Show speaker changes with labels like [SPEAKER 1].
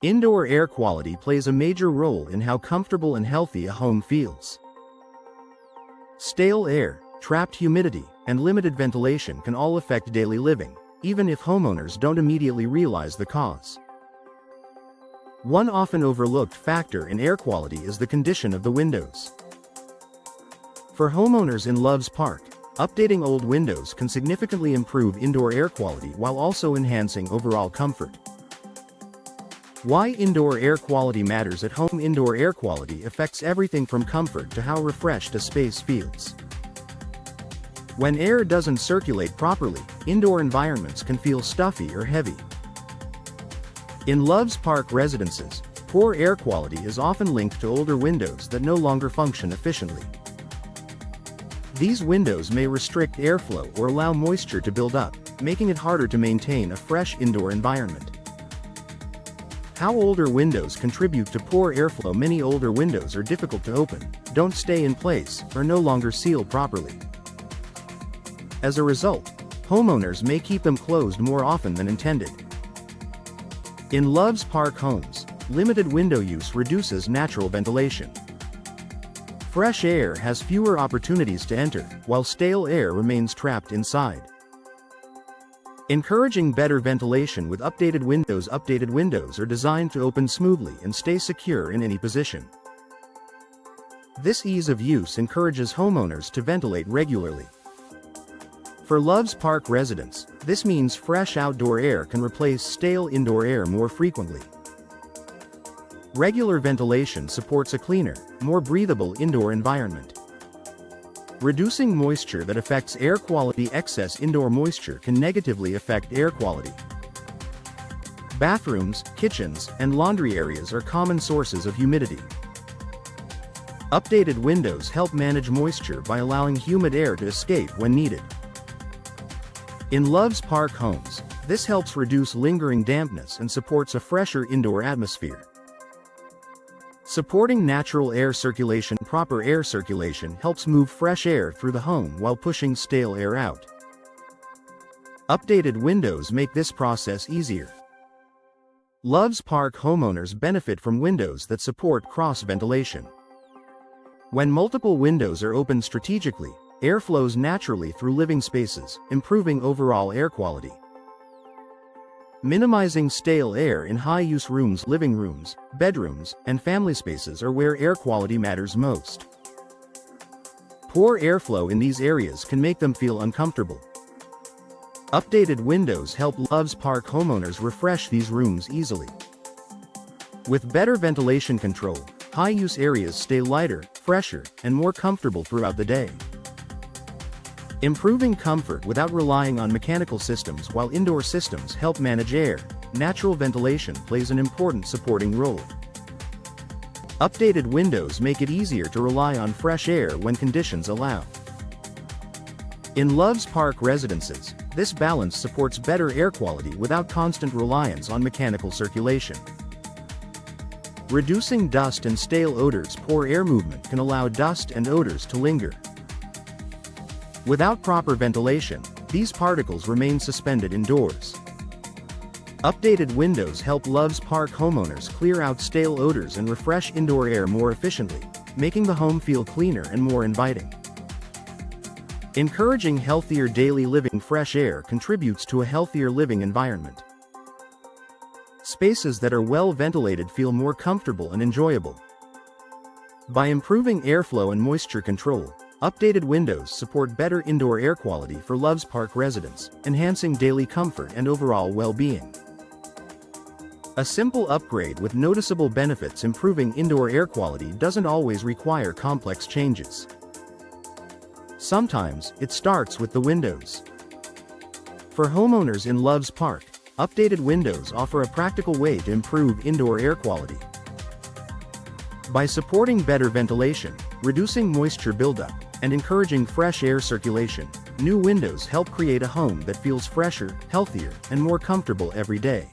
[SPEAKER 1] Indoor air quality plays a major role in how comfortable and healthy a home feels. Stale air, trapped humidity, and limited ventilation can all affect daily living, even if homeowners don't immediately realize the cause. One often overlooked factor in air quality is the condition of the windows. For homeowners in Loves Park, updating old windows can significantly improve indoor air quality while also enhancing overall comfort. Why indoor air quality matters at home. Indoor air quality affects everything from comfort to how refreshed a space feels. When air doesn't circulate properly, indoor environments can feel stuffy or heavy. In Loves Park residences, poor air quality is often linked to older windows that no longer function efficiently. These windows may restrict airflow or allow moisture to build up, making it harder to maintain a fresh indoor environment. How older windows contribute to poor airflow. Many older windows are difficult to open, don't stay in place, or no longer seal properly. As a result, homeowners may keep them closed more often than intended. In Loves Park homes, limited window use reduces natural ventilation. Fresh air has fewer opportunities to enter, while stale air remains trapped inside. Encouraging better ventilation with updated windows. Updated windows are designed to open smoothly and stay secure in any position. This ease of use encourages homeowners to ventilate regularly. For Loves Park residents, this means fresh outdoor air can replace stale indoor air more frequently. Regular ventilation supports a cleaner, more breathable indoor environment. Reducing moisture that affects air quality. Excess indoor moisture can negatively affect air quality. Bathrooms, kitchens, and laundry areas are common sources of humidity. Updated windows help manage moisture by allowing humid air to escape when needed. In Loves Park homes, this helps reduce lingering dampness and supports a fresher indoor atmosphere. Supporting natural air circulation. Proper air circulation helps move fresh air through the home while pushing stale air out. Updated windows make this process easier. Loves Park homeowners benefit from windows that support cross ventilation. When multiple windows are opened strategically, air flows naturally through living spaces, improving overall air quality. Minimizing stale air in high-use rooms. Living rooms, bedrooms, and family spaces are where air quality matters most. Poor airflow in these areas can make them feel uncomfortable. Updated windows help Loves Park homeowners refresh these rooms easily. With better ventilation control, high-use areas stay lighter, fresher, and more comfortable throughout the day. Improving comfort without relying on mechanical systems. While indoor systems help manage air, natural ventilation plays an important supporting role. Updated windows make it easier to rely on fresh air when conditions allow. In Loves Park residences, this balance supports better air quality without constant reliance on mechanical circulation. Reducing dust and stale odors. Poor air movement can allow dust and odors to linger. Without proper ventilation, these particles remain suspended indoors. Updated windows help Loves Park homeowners clear out stale odors and refresh indoor air more efficiently, making the home feel cleaner and more inviting. Encouraging healthier daily living. Fresh air contributes to a healthier living environment. Spaces that are well ventilated feel more comfortable and enjoyable. By improving airflow and moisture control, updated windows support better indoor air quality for Loves Park residents, enhancing daily comfort and overall well-being. A simple upgrade with noticeable benefits. Improving indoor air quality doesn't always require complex changes. Sometimes, it starts with the windows. For homeowners in Loves Park, updated windows offer a practical way to improve indoor air quality. By supporting better ventilation, reducing moisture buildup, and encouraging fresh air circulation, new windows help create a home that feels fresher, healthier, and more comfortable every day.